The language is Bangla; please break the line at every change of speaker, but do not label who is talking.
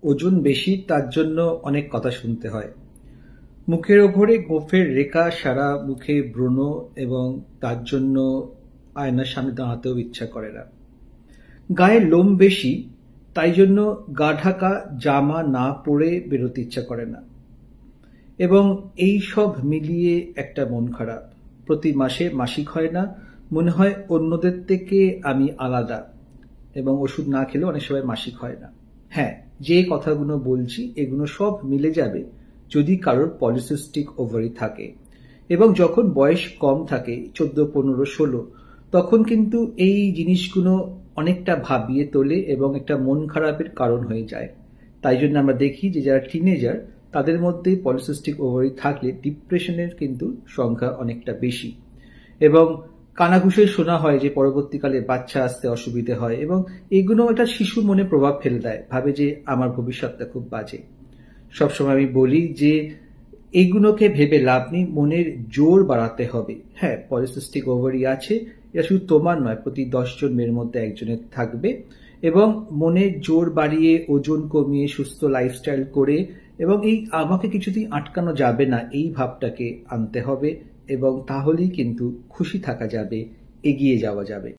ওজন বেশি তার জন্য অনেক কথা শুনতে হয়। মুখের ওপরে গোঁফের রেখা, সারা মুখে ব্রণ এবং তার জন্য আয়নার সামনে দাঁড়াতেও ইচ্ছা করে না। গায়ে লোম বেশি, তাই জন্য গা ঢাকা জামা না পরে বেরোতে ইচ্ছা করে না। এবং এই সব মিলিয়ে একটা মন খারাপ। প্রতি মাসে মাসিক হয় না, মনে হয় অন্যদের থেকে আমি আলাদা, এবং ওষুধ না খেলেও অনেক সময় মাসিক হয় না। হ্যাঁ, যে কথাগুলো বলছি এগুলো সব মিলে যাবে যদি কারোর পলিসিস্টিক ওভারি থাকে, এবং যখন বয়স কম থাকে 14, 15, 16, তখন কিন্তু এই জিনিসগুলো অনেকটা ভাবিয়ে তোলে এবং একটা মন খারাপের কারণ হয়ে যায়। তাই জন্য আমরা দেখি যে যারা টিনেজার তাদের মধ্যে পলিসিস্টিক ওভারি থাকলে ডিপ্রেশনের কিন্তু সংখ্যা অনেকটা বেশি, এবং কানাঘুষে শোনা হয় যে পরবর্তীকালে বাচ্চা আসতে অসুবিধে হয়, এবং এগুলো একটা শিশু মনে প্রভাব ফেলে দেয়, ভাবে যে আমার ভবিষ্যৎটা খুব বাজে। সবসময় আমি বলি যে এইগুলোকে ভেবে লাভ নেই, মনের জোর বাড়াতে হবে। হ্যাঁ, পলিসিস্টিক ওভারি আছে, এটা শুধু তোমার নয়, প্রতি 10 জন মেয়ের মধ্যে একজনের থাকবে, এবং মনের জোর বাড়িয়ে ওজন কমিয়ে সুস্থ লাইফস্টাইল করে, এবং এই আমাকে কিছুতেই আটকানো যাবে না এই ভাবটাকে আনতে হবে, এবং তাহলেই কিন্তু খুশি থাকা যাবে, এগিয়ে যাওয়া যাবে।